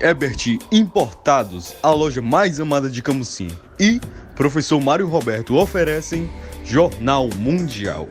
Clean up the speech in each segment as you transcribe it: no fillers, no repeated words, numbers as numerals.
Ebert Importados, a loja mais amada de Camusim, e Professor Mário Roberto oferecem Jornal Mundial.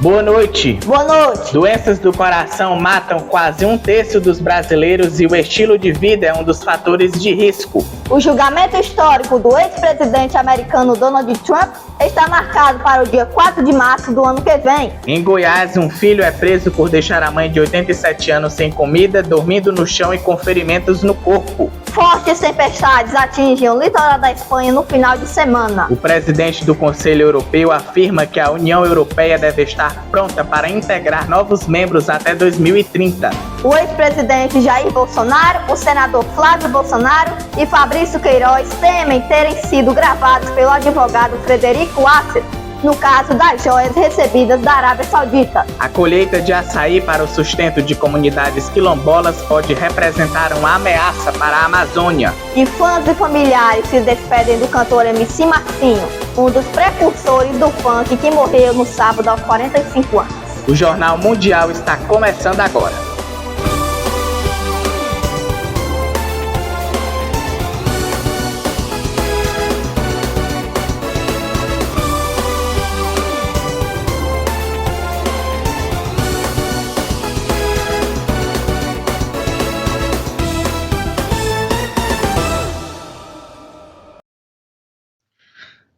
Boa noite. Boa noite. Doenças do coração matam quase 1/3 dos brasileiros e o estilo de vida é um dos fatores de risco. O julgamento histórico do ex-presidente americano Donald Trump está marcado para o dia 4 de março do ano que vem. Em Goiás, um filho é preso por deixar a mãe de 87 anos sem comida, dormindo no chão e com ferimentos no corpo. Fortes tempestades atingem o litoral da Espanha no final de semana. O presidente do Conselho Europeu afirma que a União Europeia deve estar pronta para integrar novos membros até 2030. O ex-presidente Jair Bolsonaro, o senador Flávio Bolsonaro e Fabrício Queiroz temem terem sido gravados pelo advogado Frederico Asser no caso das joias recebidas da Arábia Saudita. A colheita de açaí para o sustento de comunidades quilombolas pode representar uma ameaça para a Amazônia. E fãs e familiares se despedem do cantor MC Marcinho, um dos precursores do funk que morreu no sábado aos 45 anos. O Jornal Mundial está começando agora.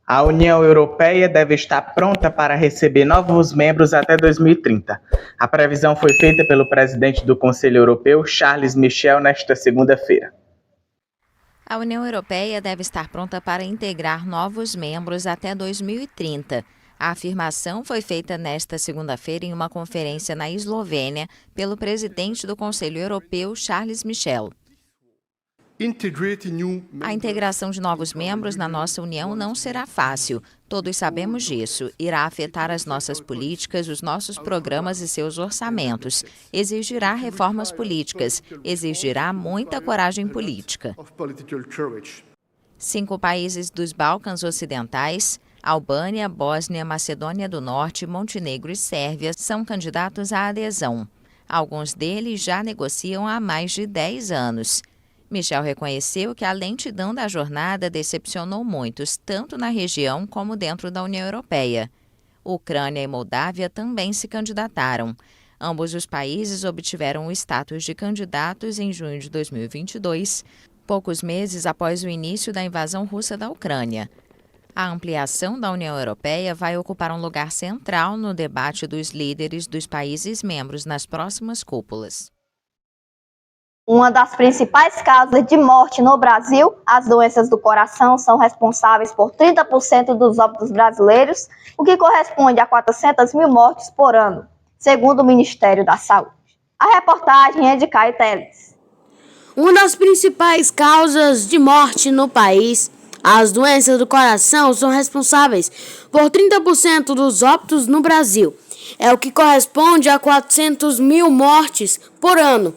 A União Europeia deve estar pronta para receber novos membros até 2030. A previsão foi feita pelo presidente do Conselho Europeu, Charles Michel, nesta segunda-feira. A União Europeia deve estar pronta para integrar novos membros até 2030. A afirmação foi feita nesta segunda-feira em uma conferência na Eslovênia pelo presidente do Conselho Europeu, Charles Michel. A integração de novos membros na nossa União não será fácil. Todos sabemos disso. Irá afetar as nossas políticas, os nossos programas e seus orçamentos. Exigirá reformas políticas. Exigirá muita coragem política. 5 países dos Balcãs Ocidentais, Albânia, Bósnia, Macedônia do Norte, Montenegro e Sérvia, são candidatos à adesão. Alguns deles já negociam há mais de 10 anos. Michel reconheceu que a lentidão da jornada decepcionou muitos, tanto na região como dentro da União Europeia. Ucrânia e Moldávia também se candidataram. Ambos os países obtiveram o status de candidatos em junho de 2022, poucos meses após o início da invasão russa da Ucrânia. A ampliação da União Europeia vai ocupar um lugar central no debate dos líderes dos países membros nas próximas cúpulas. Uma das principais causas de morte no Brasil, as doenças do coração são responsáveis por 30% dos óbitos brasileiros, o que corresponde a 400 mil mortes por ano, segundo o Ministério da Saúde. A reportagem é de Caio Teles. Uma das principais causas de morte no país, as doenças do coração são responsáveis por 30% dos óbitos no Brasil, é o que corresponde a 400 mil mortes por ano.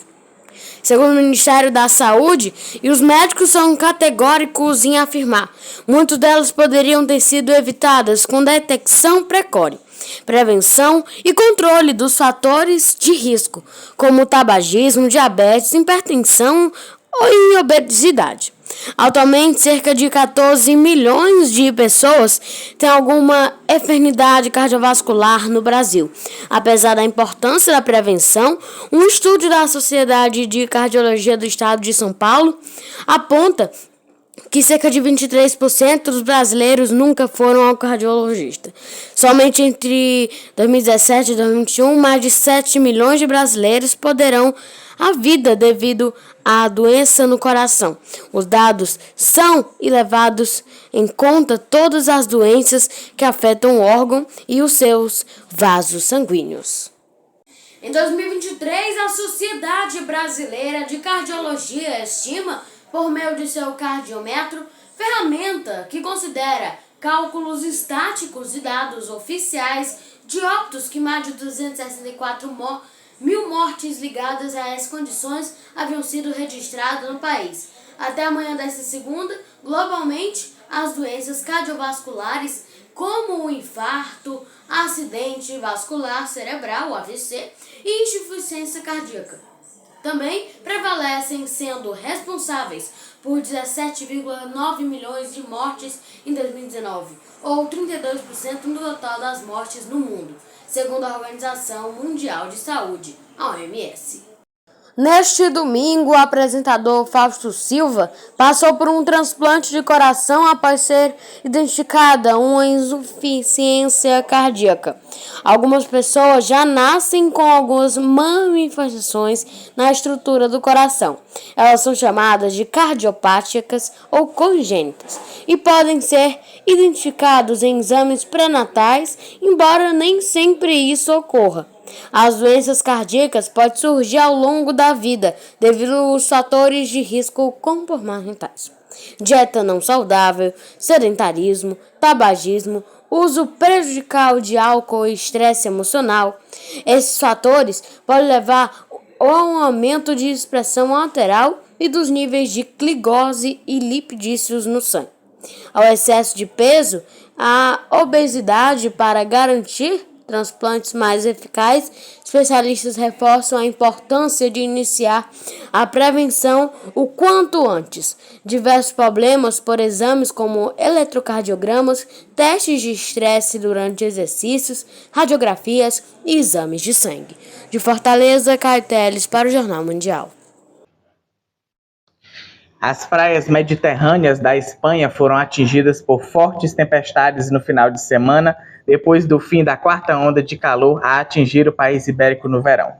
Segundo o Ministério da Saúde, e os médicos são categóricos em afirmar, muitas delas poderiam ter sido evitadas com detecção precoce, prevenção e controle dos fatores de risco, como tabagismo, diabetes, hipertensão e obesidade. Atualmente, cerca de 14 milhões de pessoas têm alguma enfermidade cardiovascular no Brasil. Apesar da importância da prevenção, um estudo da Sociedade de Cardiologia do Estado de São Paulo aponta que cerca de 23% dos brasileiros nunca foram ao cardiologista. Somente entre 2017 e 2021, mais de 7 milhões de brasileiros perderão a vida devido à doença no coração. Os dados são levados em conta todas as doenças que afetam o órgão e os seus vasos sanguíneos. Em 2023, a Sociedade Brasileira de Cardiologia estima, por meio de seu cardiômetro, ferramenta que considera cálculos estáticos e dados oficiais de óbitos, que mais de 264 mil mortes ligadas a essas condições haviam sido registradas no país. Até amanhã desta segunda, globalmente, as doenças cardiovasculares como o infarto, acidente vascular cerebral, AVC, e insuficiência cardíaca. Também prevalecem, sendo responsáveis por 17,9 milhões de mortes em 2019, ou 32% no total das mortes no mundo, segundo a Organização Mundial de Saúde, a OMS. Neste domingo, o apresentador Fausto Silva passou por um transplante de coração após ser identificada uma insuficiência cardíaca. Algumas pessoas já nascem com algumas manifestações na estrutura do coração. Elas são chamadas de cardiopáticas ou congênitas e podem ser identificados em exames pré-natais, embora nem sempre isso ocorra. As doenças cardíacas podem surgir ao longo da vida devido aos fatores de risco comportamentais. Dieta não saudável, sedentarismo, tabagismo, uso prejudicial de álcool e estresse emocional. Esses fatores podem levar a um aumento de expressão arterial e dos níveis de glicose e lipídios no sangue. Ao excesso de peso, a obesidade. Para garantir transplantes mais eficazes, especialistas reforçam a importância de iniciar a prevenção o quanto antes. Diversos problemas por exames como eletrocardiogramas, testes de estresse durante exercícios, radiografias e exames de sangue. De Fortaleza, Caio Teles para o Jornal Mundial. As praias mediterrâneas da Espanha foram atingidas por fortes tempestades no final de semana, depois do fim da quarta onda de calor a atingir o país ibérico no verão.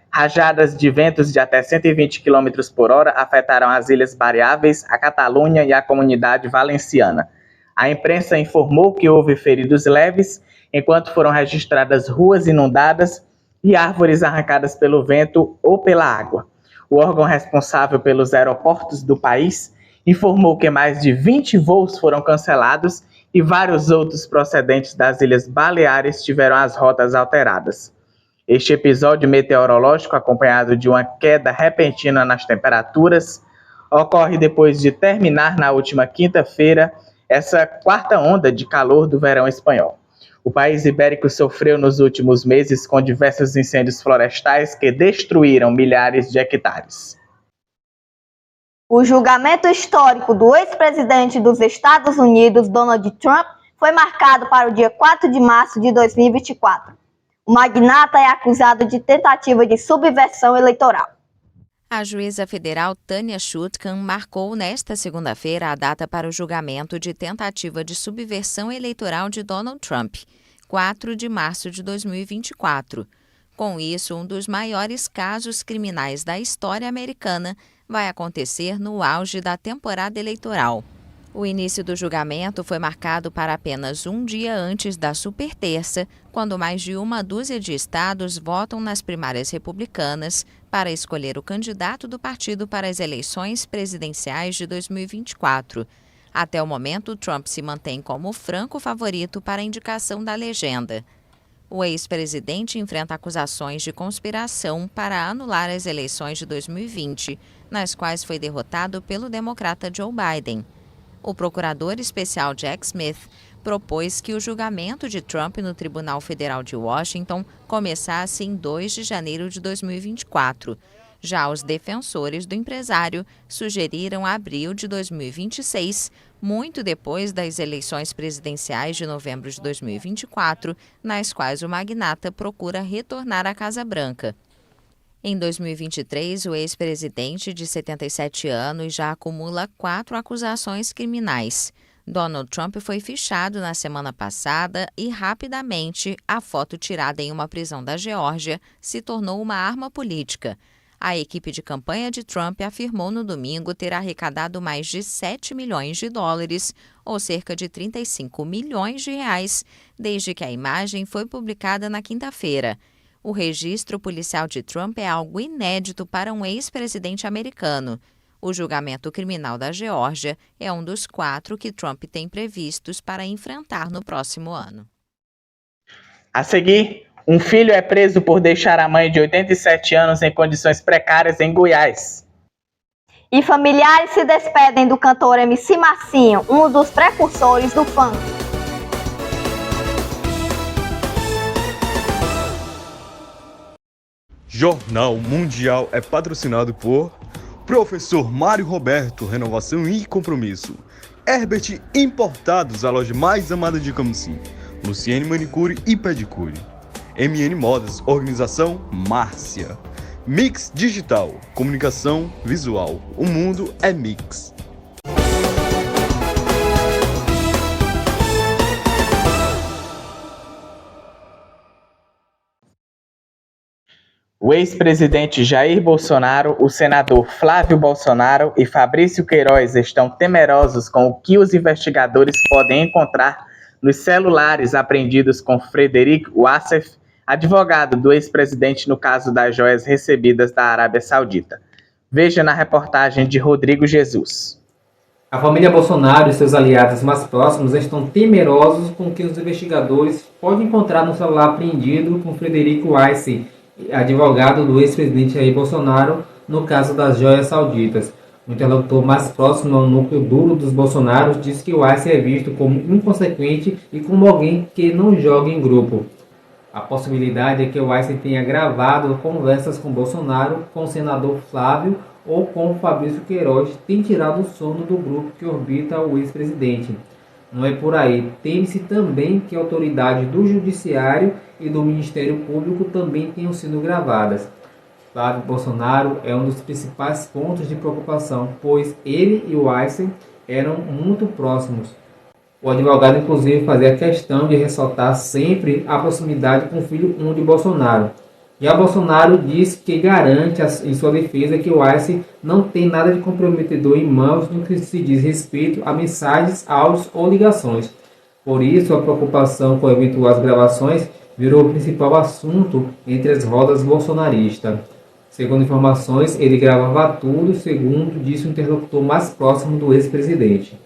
Rajadas de ventos de até 120 km por hora afetaram as Ilhas Baleares, a Catalunha e a Comunidade Valenciana. A imprensa informou que houve feridos leves, enquanto foram registradas ruas inundadas e árvores arrancadas pelo vento ou pela água. O órgão responsável pelos aeroportos do país informou que mais de 20 voos foram cancelados e vários outros procedentes das Ilhas Baleares tiveram as rotas alteradas. Este episódio meteorológico, acompanhado de uma queda repentina nas temperaturas, ocorre depois de terminar na última quinta-feira essa quarta onda de calor do verão espanhol. O país ibérico sofreu nos últimos meses com diversos incêndios florestais que destruíram milhares de hectares. O julgamento histórico do ex-presidente dos Estados Unidos, Donald Trump, foi marcado para o dia 4 de março de 2024. O magnata é acusado de tentativa de subversão eleitoral. A juíza federal Tanya Chutkan marcou nesta segunda-feira a data para o julgamento de tentativa de subversão eleitoral de Donald Trump, 4 de março de 2024. Com isso, um dos maiores casos criminais da história americana vai acontecer no auge da temporada eleitoral. O início do julgamento foi marcado para apenas um dia antes da superterça, quando mais de uma dúzia de estados votam nas primárias republicanas para escolher o candidato do partido para as eleições presidenciais de 2024. Até o momento, Trump se mantém como franco favorito para a indicação da legenda. O ex-presidente enfrenta acusações de conspiração para anular as eleições de 2020, nas quais foi derrotado pelo democrata Joe Biden. O procurador especial Jack Smith propôs que o julgamento de Trump no Tribunal Federal de Washington começasse em 2 de janeiro de 2024. Já os defensores do empresário sugeriram abril de 2026, muito depois das eleições presidenciais de novembro de 2024, nas quais o magnata procura retornar à Casa Branca. Em 2023, o ex-presidente de 77 anos já acumula 4 acusações criminais. Donald Trump foi fichado na semana passada e, rapidamente, a foto tirada em uma prisão da Geórgia se tornou uma arma política. A equipe de campanha de Trump afirmou no domingo ter arrecadado mais de 7 milhões de dólares, ou cerca de 35 milhões de reais, desde que a imagem foi publicada na quinta-feira. O registro policial de Trump é algo inédito para um ex-presidente americano. O julgamento criminal da Geórgia é um dos 4 que Trump tem previstos para enfrentar no próximo ano. A seguir, um filho é preso por deixar a mãe de 87 anos em condições precárias em Goiás. E familiares se despedem do cantor MC Marcinho, um dos precursores do funk. Jornal Mundial é patrocinado por Professor Mário Roberto, Renovação e Compromisso. Herbert Importados, a loja mais amada de Camusim. Luciene Manicure e Pedicure. MN Modas, organização Márcia. Mix Digital, comunicação visual. O mundo é mix. O ex-presidente Jair Bolsonaro, o senador Flávio Bolsonaro e Fabrício Queiroz estão temerosos com o que os investigadores podem encontrar nos celulares apreendidos com Frederic Wassef, advogado do ex-presidente no caso das joias recebidas da Arábia Saudita. Veja na reportagem de Rodrigo Jesus. A família Bolsonaro e seus aliados mais próximos estão temerosos com o que os investigadores podem encontrar no celular apreendido com Frederic Wassef, advogado do ex-presidente Jair Bolsonaro, no caso das joias sauditas. O interlocutor mais próximo ao núcleo duro dos Bolsonaros diz que o Wassef é visto como inconsequente e como alguém que não joga em grupo. A possibilidade é que o Wassef tenha gravado conversas com Bolsonaro, com o senador Flávio ou com Fabrício Queiroz, tenha tirado o sono do grupo que orbita o ex-presidente. Não é por aí. Teme-se também que autoridades do Judiciário e do Ministério Público também tenham sido gravadas. Flávio Bolsonaro é um dos principais pontos de preocupação, pois ele e o Wassef eram muito próximos. O advogado, inclusive, fazia questão de ressaltar sempre a proximidade com o filho de Bolsonaro. Já Bolsonaro diz que garante em sua defesa que o Wassef não tem nada de comprometedor em mãos no que se diz respeito a mensagens, áudios ou ligações. Por isso, a preocupação com eventuais gravações virou o principal assunto entre as rodas bolsonaristas. Segundo informações, ele gravava tudo, segundo disse o interlocutor mais próximo do ex-presidente.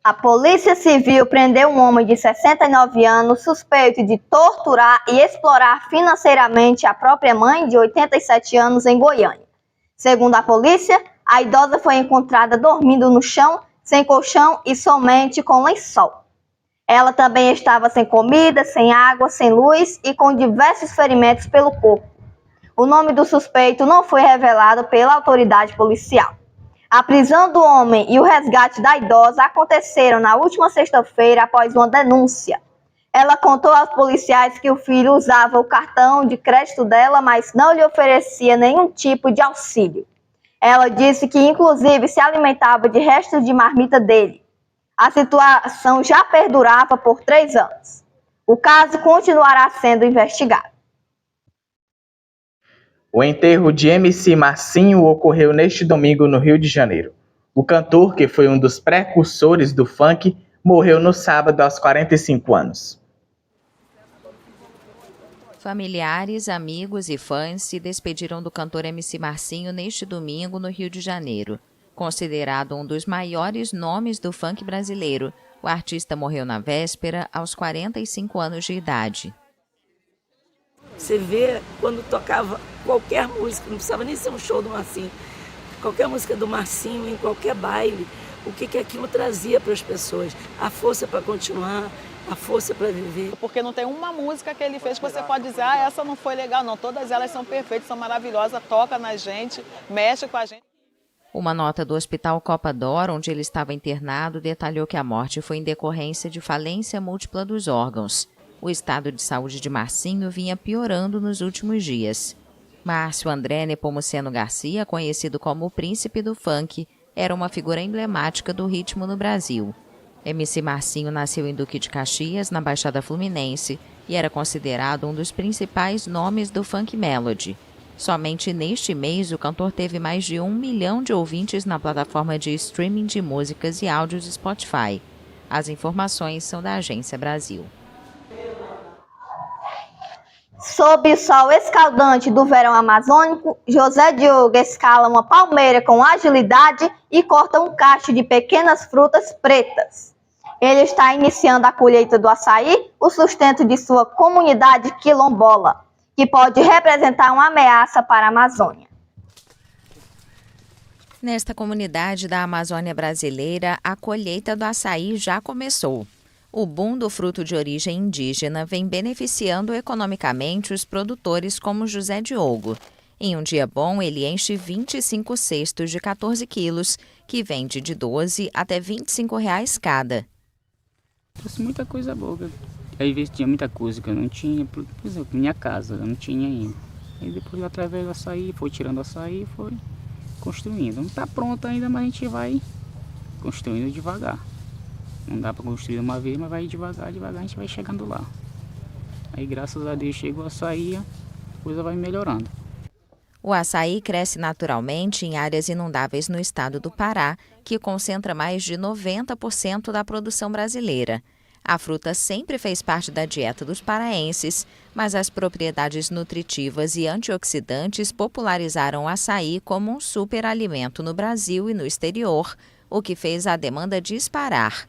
A Polícia Civil prendeu um homem de 69 anos suspeito de torturar e explorar financeiramente a própria mãe de 87 anos em Goiânia. Segundo a polícia, a idosa foi encontrada dormindo no chão, sem colchão e somente com lençol. Ela também estava sem comida, sem água, sem luz e com diversos ferimentos pelo corpo. O nome do suspeito não foi revelado pela autoridade policial. A prisão do homem e o resgate da idosa aconteceram na última sexta-feira após uma denúncia. Ela contou aos policiais que o filho usava o cartão de crédito dela, mas não lhe oferecia nenhum tipo de auxílio. Ela disse que, inclusive, se alimentava de restos de marmita dele. A situação já perdurava por 3 anos. O caso continuará sendo investigado. O enterro de MC Marcinho ocorreu neste domingo no Rio de Janeiro. O cantor, que foi um dos precursores do funk, morreu no sábado aos 45 anos. Familiares, amigos e fãs se despediram do cantor MC Marcinho neste domingo no Rio de Janeiro. Considerado um dos maiores nomes do funk brasileiro, o artista morreu na véspera aos 45 anos de idade. Você vê quando tocava qualquer música, não precisava nem ser um show do Marcinho, qualquer música do Marcinho, em qualquer baile, o que aquilo trazia para as pessoas, a força para continuar, a força para viver. Porque não tem uma música que ele fez que você pode dizer, essa não foi legal, não. Todas elas são perfeitas, são maravilhosas, toca na gente, mexe com a gente. Uma nota do Hospital Copa d'Or, onde ele estava internado, detalhou que a morte foi em decorrência de falência múltipla dos órgãos. O estado de saúde de Marcinho vinha piorando nos últimos dias. Márcio André Nepomuceno Garcia, conhecido como o príncipe do funk, era uma figura emblemática do ritmo no Brasil. MC Marcinho nasceu em Duque de Caxias, na Baixada Fluminense, e era considerado um dos principais nomes do funk melody. Somente neste mês, o cantor teve mais de 1 milhão de ouvintes na plataforma de streaming de músicas e áudios Spotify. As informações são da Agência Brasil. Sob o sol escaldante do verão amazônico, José Diogo escala uma palmeira com agilidade e corta um cacho de pequenas frutas pretas. Ele está iniciando a colheita do açaí, o sustento de sua comunidade quilombola, que pode representar uma ameaça para a Amazônia. Nesta comunidade da Amazônia brasileira, a colheita do açaí já começou. O boom do fruto de origem indígena vem beneficiando economicamente os produtores como José Diogo. Em um dia bom, ele enche 25 cestos de 14 quilos, que vende de R$ 12 até R$ 25 cada. Trouxe muita coisa boa. Às vezes tinha muita coisa que eu não tinha, por exemplo, minha casa, eu não tinha ainda. Aí depois, através do açaí, foi tirando o açaí e foi construindo. Não está pronto ainda, mas a gente vai construindo devagar. Não dá para construir uma vez, mas vai devagar, devagar a gente vai chegando lá. Aí, graças a Deus, chegou o açaí, a coisa vai melhorando. O açaí cresce naturalmente em áreas inundáveis no estado do Pará, que concentra mais de 90% da produção brasileira. A fruta sempre fez parte da dieta dos paraenses, mas as propriedades nutritivas e antioxidantes popularizaram o açaí como um superalimento no Brasil e no exterior, o que fez a demanda disparar.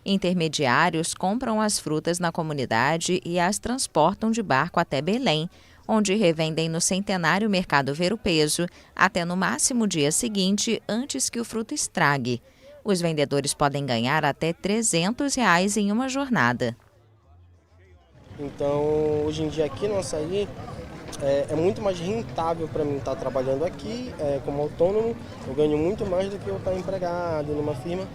Intermediários compram as frutas na comunidade e as transportam de barco até Belém, onde revendem no centenário Mercado Ver-o-Peso até no máximo dia seguinte, antes que o fruto estrague. Os vendedores podem ganhar até R$ 300 em uma jornada. Então, hoje em dia aqui no açaí é muito mais rentável para mim estar trabalhando aqui como autônomo. Eu ganho muito mais do que eu estar empregado numa firma.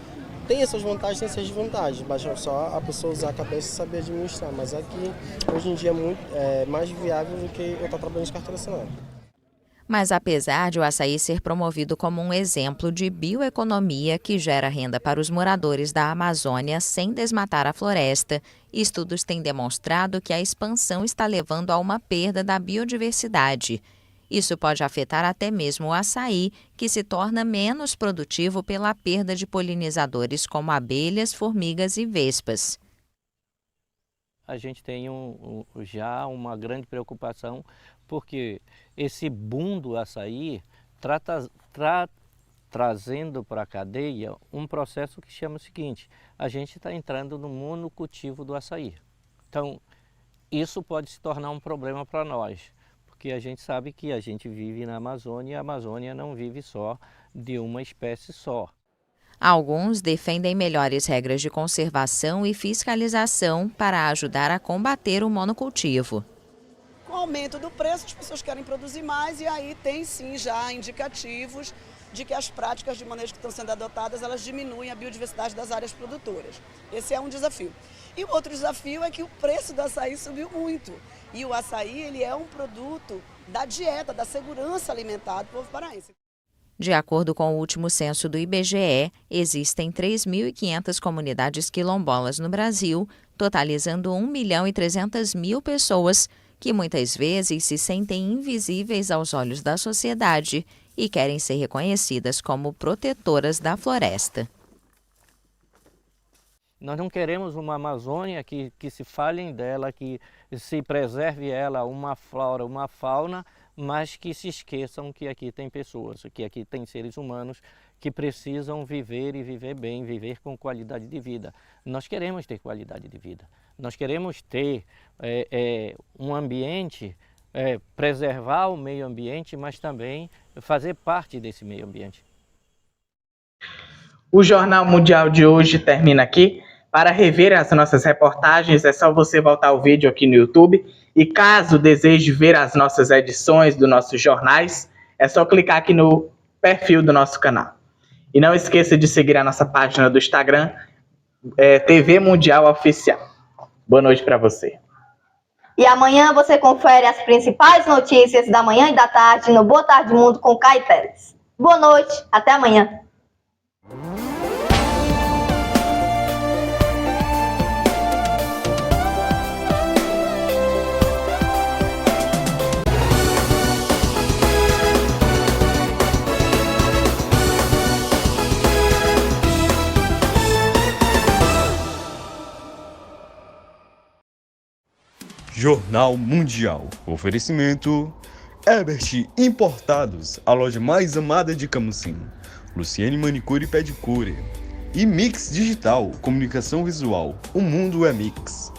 Tem essas vantagens, tem essas desvantagens, basta só a pessoa usar a cabeça e saber administrar. Mas aqui, hoje em dia, é mais viável do que eu estar trabalhando de carteira assinada. Mas apesar de o açaí ser promovido como um exemplo de bioeconomia que gera renda para os moradores da Amazônia sem desmatar a floresta, estudos têm demonstrado que a expansão está levando a uma perda da biodiversidade. Isso pode afetar até mesmo o açaí, que se torna menos produtivo pela perda de polinizadores como abelhas, formigas e vespas. A gente tem já uma grande preocupação, porque esse boom do açaí trazendo para a cadeia um processo que chama o seguinte: a gente está entrando no monocultivo do açaí. Então, isso pode se tornar um problema para nós, porque a gente sabe que a gente vive na Amazônia e a Amazônia não vive só de uma espécie só. Alguns defendem melhores regras de conservação e fiscalização para ajudar a combater o monocultivo. Com o aumento do preço, as pessoas querem produzir mais e aí tem sim já indicativos de que as práticas de manejo que estão sendo adotadas, elas diminuem a biodiversidade das áreas produtoras. Esse é um desafio. E o outro desafio é que o preço do açaí subiu muito. E o açaí, ele é um produto da dieta, da segurança alimentar do povo paraense. De acordo com o último censo do IBGE, existem 3.500 comunidades quilombolas no Brasil, totalizando 1.300.000 pessoas, que muitas vezes se sentem invisíveis aos olhos da sociedade e querem ser reconhecidas como protetoras da floresta. Nós não queremos uma Amazônia que se falem dela, que se preserve ela, uma flora, uma fauna, mas que se esqueçam que aqui tem pessoas, que aqui tem seres humanos que precisam viver e viver bem, viver com qualidade de vida. Nós queremos ter qualidade de vida, nós queremos ter um ambiente, preservar o meio ambiente, mas também fazer parte desse meio ambiente. O Jornal Mundial de hoje termina aqui. Para rever as nossas reportagens, é só você voltar o vídeo aqui no YouTube. E caso deseje ver as nossas edições dos nossos jornais, é só clicar aqui no perfil do nosso canal. E não esqueça de seguir a nossa página do Instagram, TV Mundial Oficial. Boa noite para você. E amanhã você confere as principais notícias da manhã e da tarde no Boa Tarde Mundo com Caio Teles. Boa noite, até amanhã. Jornal Mundial. Oferecimento: Herbert Importados, a loja mais amada de Camusim. Luciene Manicure e Pedicure. E Mix Digital, comunicação visual. O mundo é Mix.